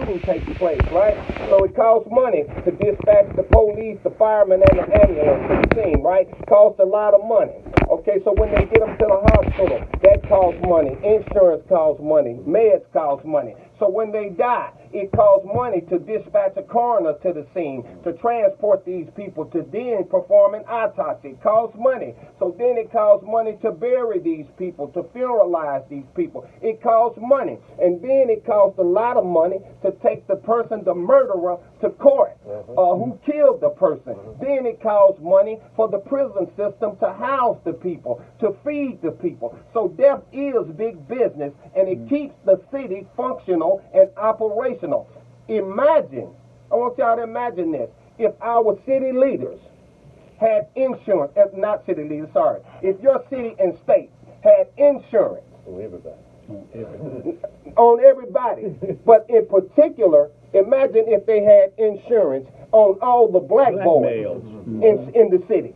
shooting takes place, right? So it costs money to dispatch the police, the firemen, and the ambulance to the scene, right? Costs a lot of money. Okay, so when they get them to the hospital, that costs money. Insurance costs money. Meds cost money. So when they die, it costs money to dispatch a coroner to the scene, to transport these people, to then perform an autopsy. It costs money. So then it costs money to bury these people, to funeralize these people. It costs money. And then it costs a lot of money to take the person, the murderer, to court, who killed the person. Then it costs money for the prison system to house the people, to feed the people. So death is big business, and it keeps the city functional and operational. Imagine, I want y'all to imagine this, if our city leaders had insurance, not city leaders, sorry, if your city and state had insurance on everybody, but in particular, imagine if they had insurance on all the black boys in the city.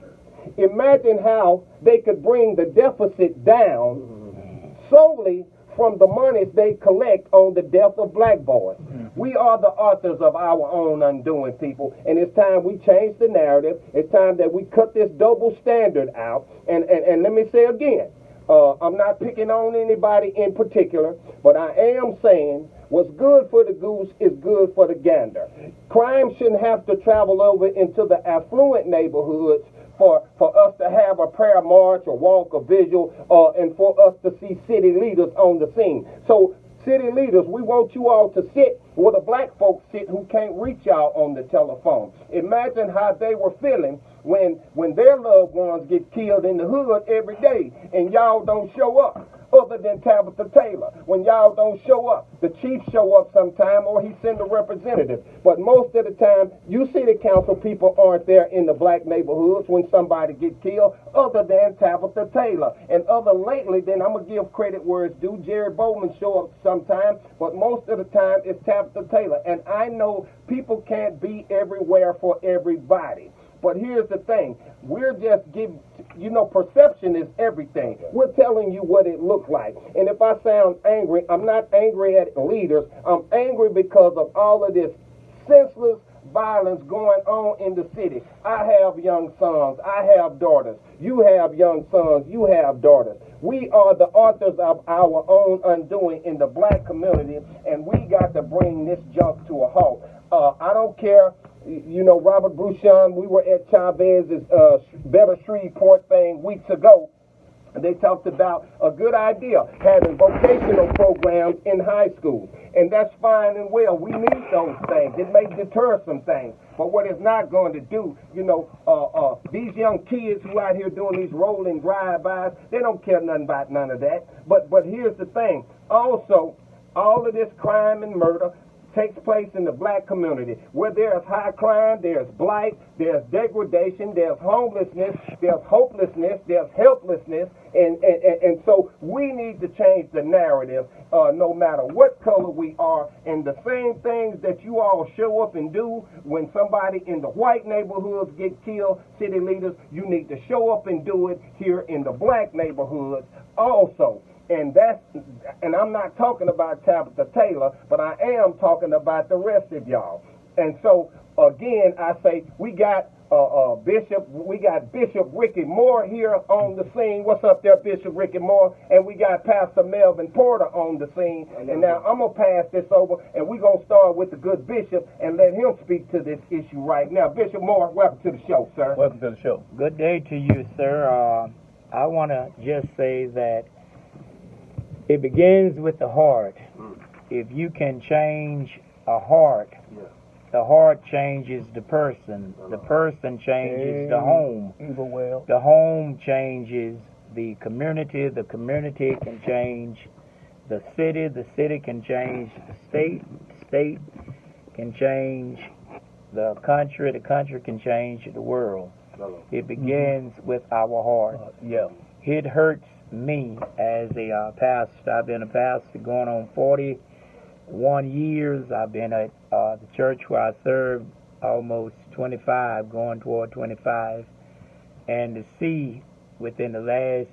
Imagine how they could bring the deficit down solely from the monies they collect on the death of black boys. We are the authors of our own undoing, people, and it's time we change the narrative. It's time that we cut this double standard out. And let me say again, I'm not picking on anybody in particular, but I am saying what's good for the goose is good for the gander. Crime shouldn't have to travel over into the affluent neighborhoods for us to have a prayer march, a walk, a visual, and for us to see city leaders on the scene. So, city leaders, we want you all to sit where the black folks sit who can't reach y'all on the telephone. Imagine how they were feeling when their loved ones get killed in the hood every day and y'all don't show up. Other than Tabitha Taylor. When y'all don't show up, the chief show up sometime or he send a representative. But most of the time, you city council people aren't there in the black neighborhoods when somebody get killed, other than Tabitha Taylor. And other lately, then I'm going to give credit where it's due. Jerry Bowman show up sometime, but most of the time it's Tabitha Taylor. And I know people can't be everywhere for everybody. But here's the thing. We're just giving, perception is everything. We're telling you what it looked like. And if I sound angry, I'm not angry at leaders. I'm angry because of all of this senseless violence going on in the city. I have young sons. I have daughters. You have young sons. You have daughters. We are the authors of our own undoing in the black community, and we got to bring this junk to a halt. I don't care. Robert Bruchon, we were at Chavez's Better Shreveport thing weeks ago. They talked about a good idea, having vocational programs in high schools. And that's fine and well. We need those things. It may deter some things. But what it's not going to do, these young kids who out here doing these rolling drive-bys, they don't care nothing about none of that. But here's the thing. Also, all of this crime and murder takes place in the black community. Where there's high crime, there's blight, there's degradation, there's homelessness, there's hopelessness, there's helplessness, and so we need to change the narrative no matter what color we are. And the same things that you all show up and do when somebody in the white neighborhoods get killed, city leaders, you need to show up and do it here in the black neighborhoods also. And I'm not talking about Tabitha Taylor, but I am talking about the rest of y'all. And so again, I say we got Bishop Ricky Moore here on the scene. What's up there, Bishop Ricky Moore? And we got Pastor Melvin Porter on the scene. And now I'm gonna pass this over, and we're gonna start with the good bishop and let him speak to this issue right now. Bishop Moore, welcome to the show, sir. Welcome to the show. Good day to you, sir. I want to just say that it begins with the heart. If you can change a heart, the heart changes the person. The person changes the home. The home changes the community. The community can change the city can change the state can change the country can change the world. It begins with our heart. It hurts me as a pastor. I've been a pastor going on 41 years. I've been at the church where I served almost 25, going toward 25. And to see within the last,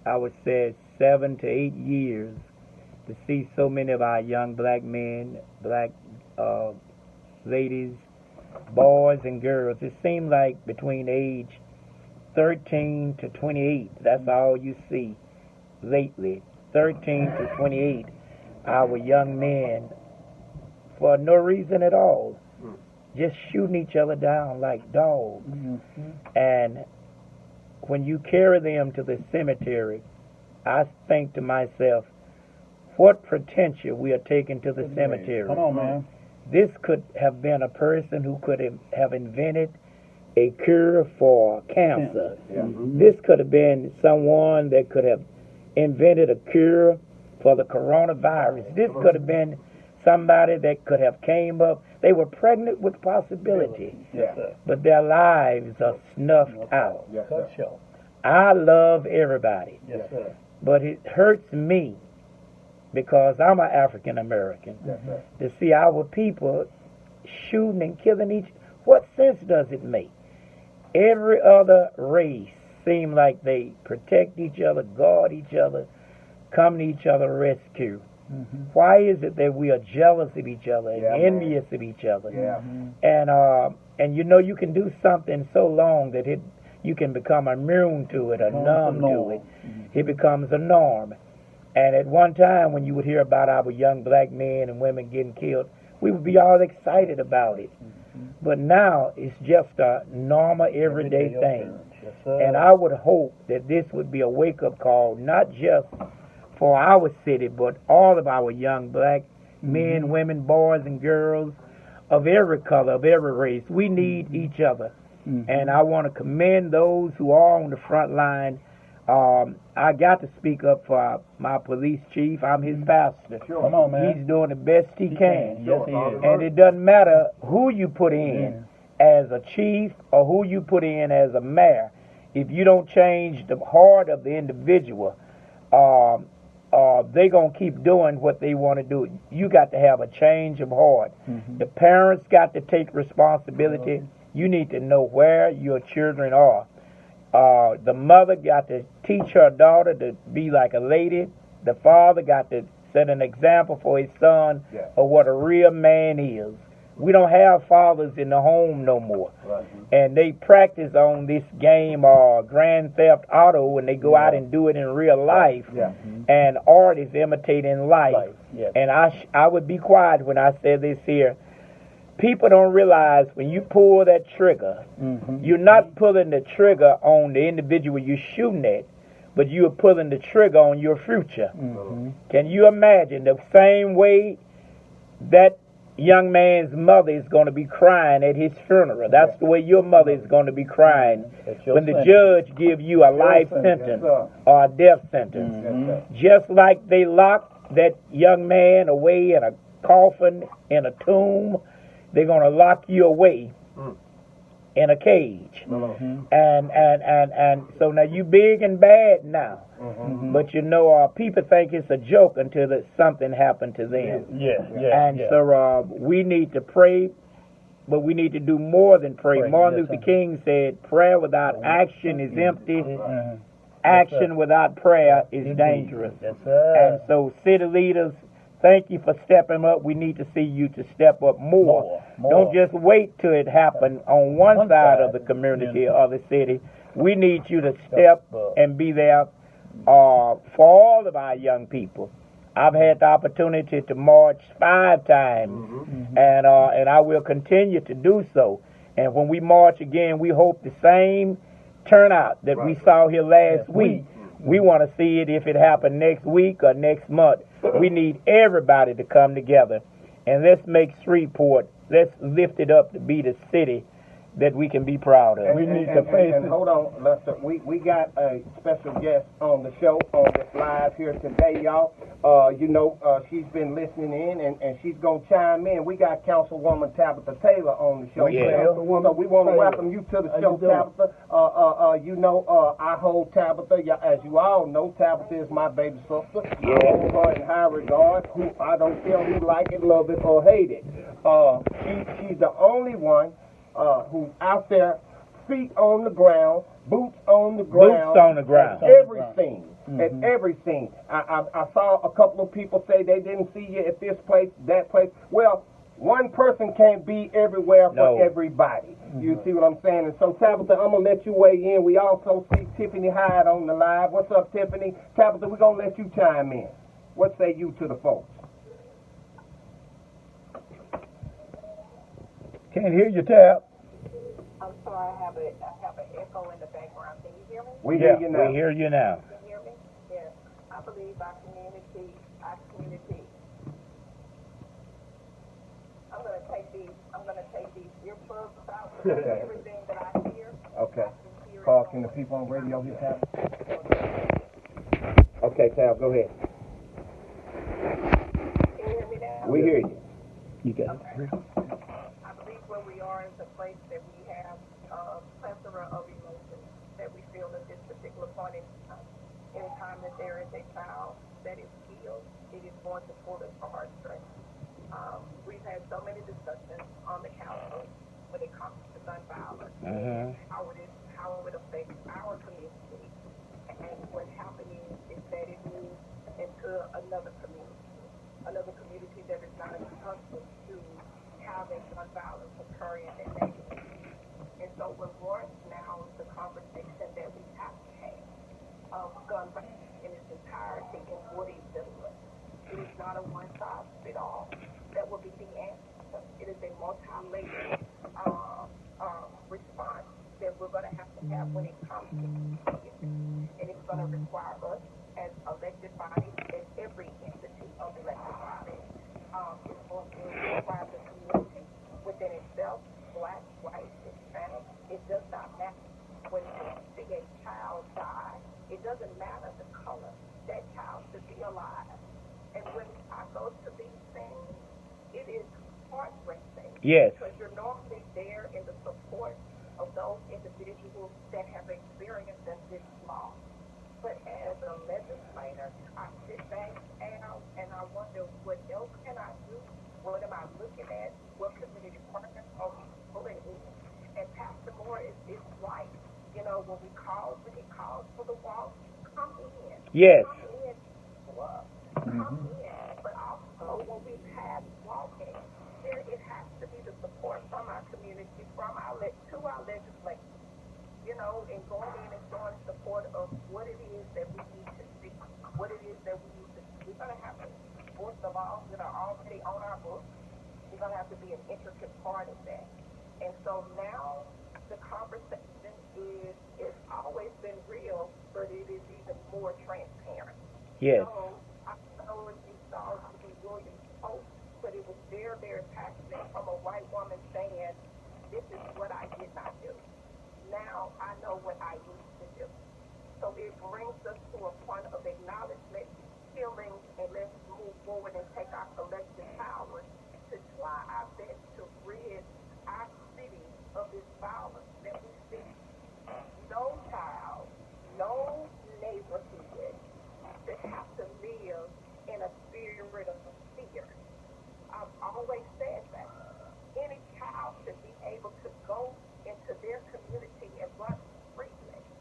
I would say, 7 to 8 years, to see so many of our young black men, black ladies, boys and girls. It seemed like between age 13 to 28, that's all you see lately. 13 to 28, our young men, for no reason at all, just shooting each other down like dogs. And when you carry them to the cemetery, I think to myself, what potential we are taking to the cemetery. Come on, man. This could have been a person who could have invented a cure for cancer. This could have been someone that could have invented a cure for the coronavirus. This could have been somebody that could have came up. They were pregnant with possibility, but their lives are snuffed out. I love everybody, but it hurts me because I'm an African American to see our people shooting and killing each. What sense does it make? Every other race seem like they protect each other, guard each other, come to each other rescue. Why is it that we are jealous of each other and envious of each other? And you know you can do something so long that you can become immune to it or numb to it. It becomes a norm. And at one time when you would hear about our young black men and women getting killed, we would be all excited about it. But now it's just a normal, everyday thing. And I would hope that this would be a wake-up call, not just for our city, but all of our young black men, women, boys, and girls of every color, of every race. We need each other. And I want to commend those who are on the front line. I got to speak up for my police chief. I'm his pastor. Come on, man. He's doing the best he can. Yes, he is. And it doesn't matter who you put in as a chief or who you put in as a mayor. If you don't change the heart of the individual, they're going to keep doing what they want to do. You got to have a change of heart. The parents got to take responsibility. You need to know where your children are. The mother got to teach her daughter to be like a lady. The father got to set an example for his son of what a real man is. We don't have fathers in the home no more. And they practice on this game Grand Theft Auto when they go out and do it in real life. And art is imitating life. And I would be quiet when I said this here. People don't realize when you pull that trigger, you're not pulling the trigger on the individual you're shooting at, but you're pulling the trigger on your future. Can you imagine the same way that young man's mother is going to be crying at his funeral? That's the way your mother is going to be crying when the judge gives you a life sentence or a death sentence. Just like they locked that young man away in a coffin in a tomb, they're going to lock you away in a cage. And so now you big and bad now. But you know, people think it's a joke until something happened to them. So we need to pray, but we need to do more than pray. Martin Luther King said, prayer without action is empty. Action without prayer is dangerous. And so city leaders, thank you for stepping up. We need to see you to step up more. Don't just wait till it happens on one side of the community or the city. We need you to step and be there for all of our young people. I've had the opportunity to march 5 times, and I will continue to do so. And when we march again, we hope the same turnout that we saw here last week. We want to see it if it happened next week or next month. We need everybody to come together. And let's make Shreveport, let's lift it up to be the city that we can be proud of. We need to face it. Hold on, Lester. We got a special guest on the show, on this live here today, y'all. She's been listening in, and she's going to chime in. We got Councilwoman Tabitha Taylor on the show. So we want to welcome you to the show, Tabitha. I hold Tabitha, as you all know, Tabitha is my baby sister. I hold her in high regard. I don't care who like it, love it, or hate it. She's the only one who's out there, feet on the ground, boots on the ground. Boots on the ground. Everything. At everything. I saw a couple of people say they didn't see you at this place, that place. Well, One person can't be everywhere for No. everybody. You see what I'm saying? And so, Tabitha, I'm going to let you weigh in. We also see Tiffany Hyde on the live. What's up, Tiffany? Tabitha, we're going to let you chime in. What say you to the folks? Can't hear you, Tab. I'm sorry, I have an echo in the background. Can you hear me? We hear you now. We hear you now. Can you hear me? Yes. I believe our community. I'm gonna take these earplugs out because everything that I hear. Okay. I can hear Carl, it can the on- people on radio hear Tab? Okay, Tab, go ahead. Can you hear me now? We hear you. You got it. I believe where we are is a place that we have a plethora of emotions that we feel at this particular point in time. Anytime that there is a child that is killed, it is going to pull us for heartstrings. We've had so many discussions on the council when it comes to gun violence, how it affects our community, and what's happening is that it moves into another community that is not accustomed to having gun violence occur in their neighborhood. And so what warrants now is the conversation that we have to have of gun violence in its entirety and what it does. It is not a one-size-fits-all that will be the answer. It is a multi-layered response that we're going to have when it comes to it. And it's going to require us as elected bodies, as every entity of elected bodies, it's going to require the community within itself, black, white, Hispanic. It does not matter. When you see a child die, it doesn't matter the color. That child should be alive. And when I go to these things, it is heart-wrenching. Yes. Because you're normally there in the support of those individuals that have experienced this loss. But as a legislator, I sit back and I wonder, what else can I do? What am I looking at? What community partners are we pulling in? And Pastor Moore is right. You know, when he calls for the walk, come in. Yes. Come in. Come in. But also, when we pass walking, it has to be the support from our community, to our legislators. You know, and going in and showing support of what it is that we need to see, what it is that we need to see. We're going to have to enforce the laws that are already on our books. We're going to have to be an intricate part of that. And so now the conversation it's always been real, but it is even more transparent. Yes. So I don't know if you saw the Williams post, but it was very, very passionate from a white woman saying, this is what I did not do. Now I know what I used to do. So it brings us to a point of acknowledgement, healing, and let's move forward and take our collective power to try our best to rid our city of this violence that we see. No child, no neighborhood should have to live in a spirit of fear. I've always said that. Any child should be able to go into their community and run freely.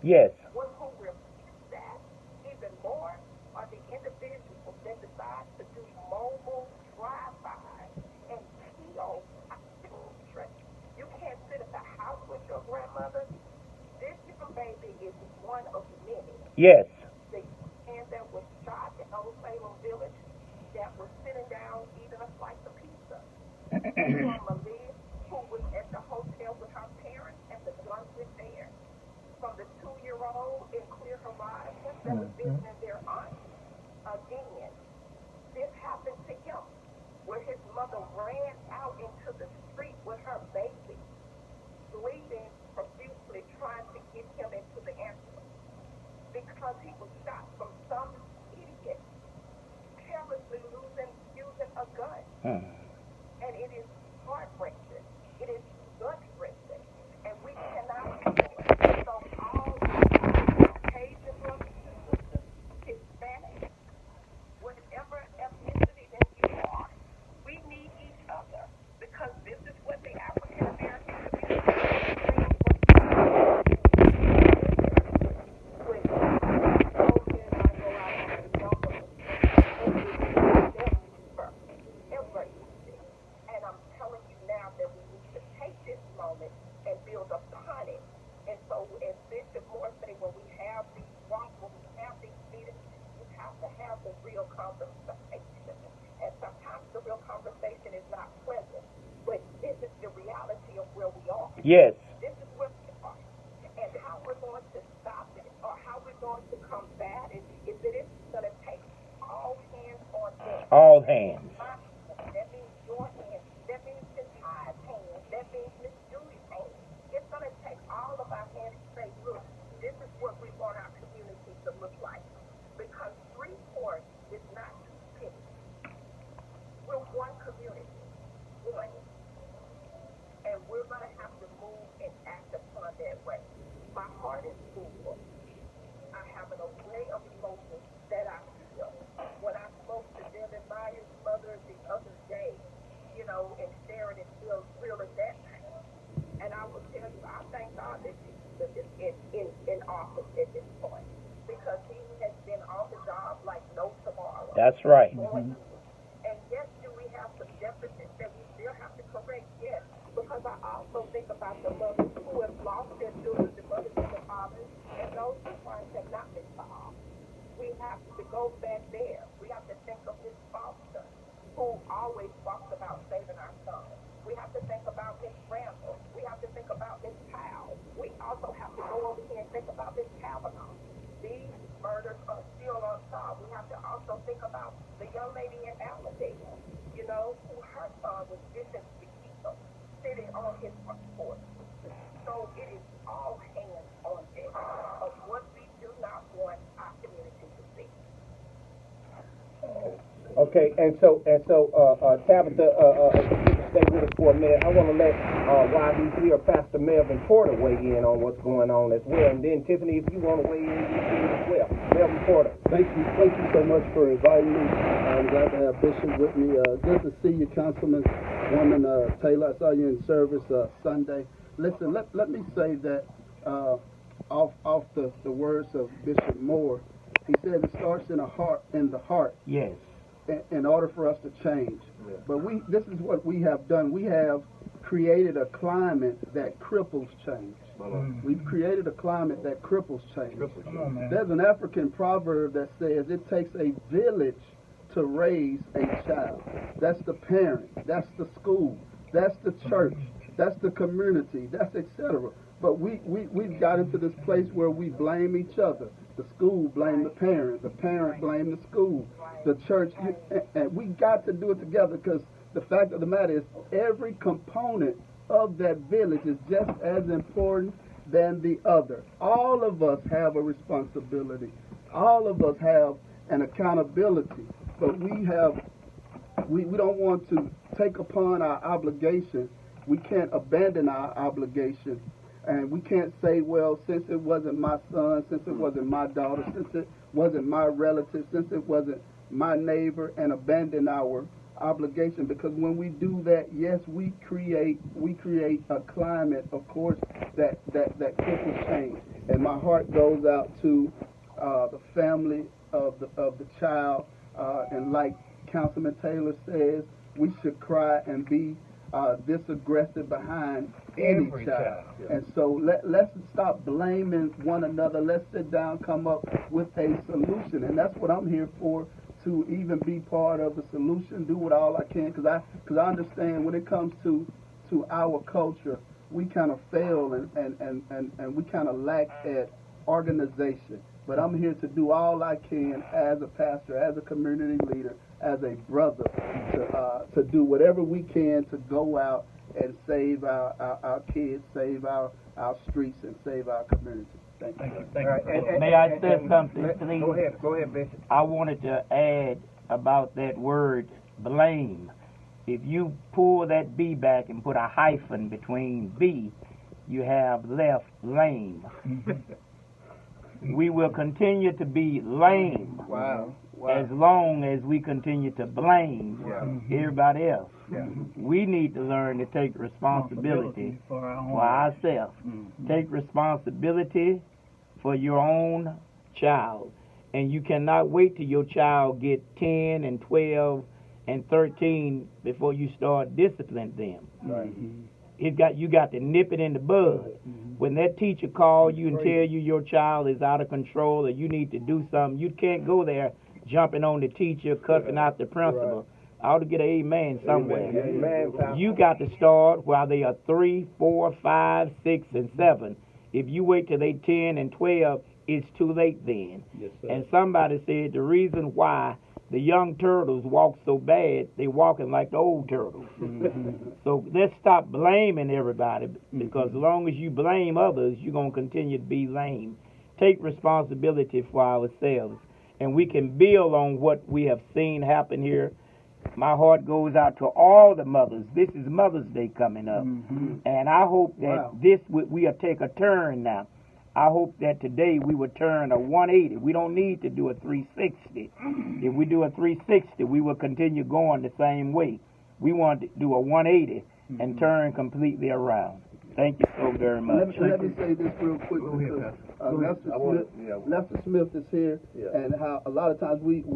Yes. One who reflects that even more are the individuals that decide to do mobile drive-bys and kill our children. You can't sit at the house with your grandmother. This young baby is one of many. Yes. The man that was shot in Old Salem Village that was sitting down eating a slice of pizza. From Malia, who was at the hotel with her parents, and the gun was there. From the 2-year-old in Clear Horizon that was visiting their aunt. Again, this happened to him, where his mother ran out into the street with her baby, bleeding profusely, trying to get him into the ambulance because he was shot from some idiot carelessly using a gun. And it is heart-wrenching. It is gut-wrenching. And we cannot ignore it. So all Caucasian brothers and sisters, Hispanic, whatever ethnicity that you are, we need each other because this is what the African American community and I'm from it and build upon it. And so, as Bishop Moore say, when we have these when we have these meetings, you have to have the real conversation. And sometimes the real conversation is not pleasant, but this is the reality of where we are. Yes. This is where we are. And how we're going to stop it, or how we're going to combat it, is that it's going to take all hands on deck. All hands. That means your hands. That means Miss Ty's hands. That means Miss Julie's hands. It's going to take all of our hands to say, look, this is what we want our community to look like. Because Freeport is not two cities. We're one community. One. And we're going to have to move and act upon that way. My heart is full. I have an array of emotions that I feel. When I spoke to Devin Meyer's mother the other day, and Sharon, it feels real at that time. And I will tell you, I thank God that Jesus is in office at this point. Because he has been on the job like no tomorrow. That's right. Mm-hmm. And yes, do we have some deficits that we still have to correct? Yes. Because I also think about the mothers who have lost their children, the mothers and the fathers, and those who have not been solved. We have to go back there. We have to think of Miss Foster, who always talks about saving our sons. We have to think about Miss Randall. We have to think about Miss Powell. We also have to go over here and think about Miss Kavanaugh. These murders are still unsolved. We have to also think about the young lady in Alabama, who her son was viciously killed, sitting on his front porch. So it is all hands on deck of what we do not want our community to see. Okay, and so, Tabitha, stay with us for a minute. I want to let, while he's here, Pastor Melvin Porter weigh in on what's going on as well. And then, Tiffany, if you want to weigh in, you can as well. Melvin Porter. Thank you so much for inviting me. I'm glad to have Bishop with me. Good to see you, Councilman Woman Taylor. I saw you in service Sunday. Listen, let me say that off the words of Bishop Moore, he said it starts in the heart. Yes. In order for us to change. Yeah. But this is what we have done. We have created a climate that cripples change. We've created a climate that cripples change. There's an African proverb that says it takes a village to raise a child. That's the parent, that's the school, that's the church, that's the community, that's etc. But we've got into this place where we blame each other. The school blame the parent blame the school, the church, and we got to do it together, because the fact of the matter is every component of that village is just as important than the other. All of us have a responsibility. All of us have an accountability, but we don't want to take upon our obligation. We can't abandon our obligation. And we can't say, well, since it wasn't my son, since it wasn't my daughter, since it wasn't my relative, since it wasn't my neighbor, and abandon our obligation. Because when we do that, yes, we create a climate, of course, that cripples change. And my heart goes out to the family of the child, and like Councilman Taylor says, we should cry and be this aggressive behind any child. Yeah. And so let's stop blaming one another. Let's sit down, come up with a solution. And that's what I'm here for, to even be part of the solution, do what all I can, because I understand when it comes to our culture, we kind of fail and we kind of lack at organization. But I'm here to do all I can as a pastor, as a community leader, as a brother, to do whatever we can to go out and save our kids, save our streets, and save our community. Thank you. May I say something, please? Go ahead, Bishop. I wanted to add about that word blame. If you pull that B back and put a hyphen between B, you have left lame. We will continue to be lame as long as we continue to blame everybody else. Yeah. We need to learn to take responsibility for ourselves. Take responsibility for your own child. And you cannot wait till your child get 10 and 12 and 13 before you start disciplining them. you got to nip it in the bud. When that teacher calls you and tell you your child is out of control or you need to do something, you can't go there jumping on the teacher, cussing out the principal. I ought to get an amen somewhere. Amen. You got to start while they are 3, 4, 5, 6, and 7. If you wait till they 10 and 12, it's too late then. Yes, sir. And somebody said the reason why the young turtles walk so bad, they walking like the old turtles. So let's stop blaming everybody, because as long as you blame others, you're going to continue to be lame. Take responsibility for ourselves, and we can build on what we have seen happen here. My heart goes out to all the mothers. This is Mother's Day coming up, and I hope that we'll take a turn now. I hope that today we will turn a 180. We don't need to do a 360. If we do a 360, we will continue going the same way. We want to do a 180 and turn completely around. Thank you so very much. Let me say this real quick. Lester Smith is here, and how a lot of times we do a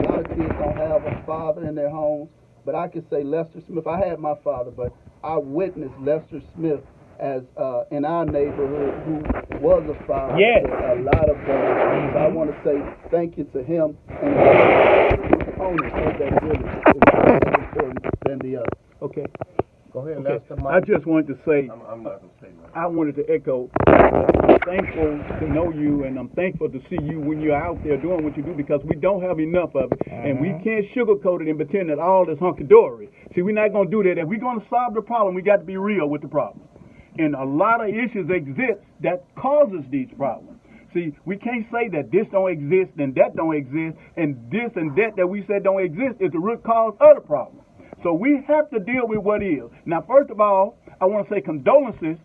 lot of kids don't have a father in their homes. But I can say Lester Smith, I had my father, but I witnessed Lester Smith as in our neighborhood, who was a father to a lot of boys. So I want to say thank you to him, and the owners of that village is more important than the other. Okay. Go ahead, Okay. Lester. I just wanted to say, I'm not going to say that. I wanted to echo, I'm thankful to know you, and I'm thankful to see you when you're out there doing what you do, because we don't have enough of it, and we can't sugarcoat it and pretend that all is hunky-dory. See, we're not going to do that. If we're going to solve the problem, we got to be real with the problem. And a lot of issues exist that causes these problems. See, we can't say that this don't exist and that don't exist, and this and that we said don't exist is the root cause of the problem. So we have to deal with what is. Now, first of all, I want to say condolences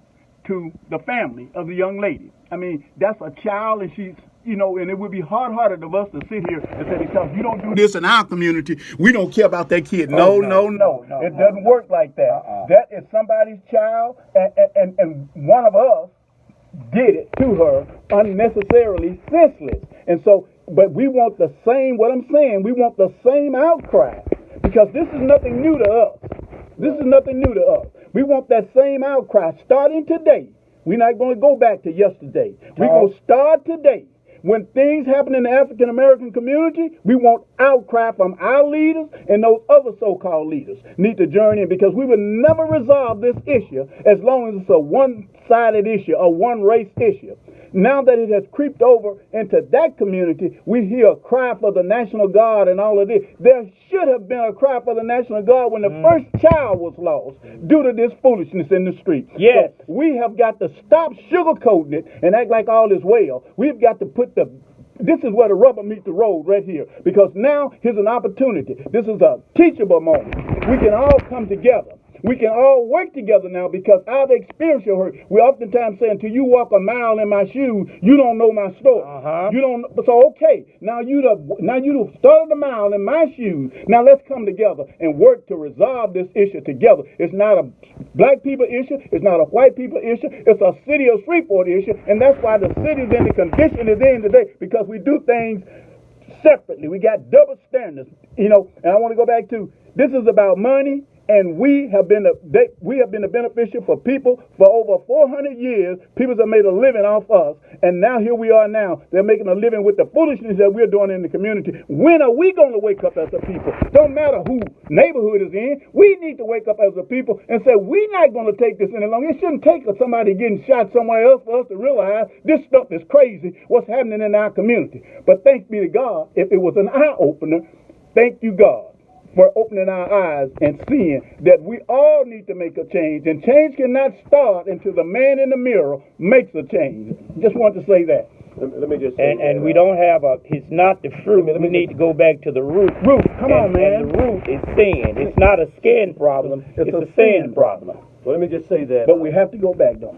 to the family of the young lady. I mean, that's a child, and she's, and it would be hard-hearted of us to sit here and say, because you don't do this in our community, we don't care about that kid. No. It doesn't work like that. That is somebody's child, and one of us did it to her unnecessarily, senseless. And so, but we want the same, what I'm saying, we want the same outcry, because this is nothing new to us. This is nothing new to us. We want that same outcry starting today. We're not going to go back to yesterday. We're going to start today. When things happen in the African American community, we want outcry from our leaders, and those other so-called leaders need to join in, because we will never resolve this issue as long as it's a one-sided issue, a one-race issue. Now that it has creeped over into that community, we hear a cry for the National Guard and all of this. There should have been a cry for the National Guard when the first child was lost due to this foolishness in the street. Yes. So we have got to stop sugarcoating it and act like all is well. We've got to put this is where the rubber meets the road right here, because now here's an opportunity. This is a teachable moment. We can all come together. We can all work together now, because I've experienced your hurt. We oftentimes say, until you walk a mile in my shoes, you don't know my story. You don't. So okay, now you started a mile in my shoes. Now let's come together and work to resolve this issue together. It's not a black people issue. It's not a white people issue. It's a city of Shreveport issue, and that's why the city's in the condition it's in today, because we do things separately. We got double standards, And I want to go back to, this is about money. And we have been the beneficiary for people for over 400 years. People have made a living off us, and now here we are. Now they're making a living with the foolishness that we're doing in the community. When are we going to wake up as a people? Don't matter who neighborhood is in. We need to wake up as a people and say, we're not going to take this any longer. It shouldn't take somebody getting shot somewhere else for us to realize this stuff is crazy. What's happening in our community? But thanks be to God, if it was an eye opener, thank you, God, for opening our eyes and seeing that we all need to make a change. And change cannot start until the man in the mirror makes a change. Just want to say that. Let me just say and we don't have it's not the fruit. We need to go back to the root. Come on, man. And the root is sin. It's not a skin problem. It's a sin problem. Well, let me just say that. But we have to go back, though.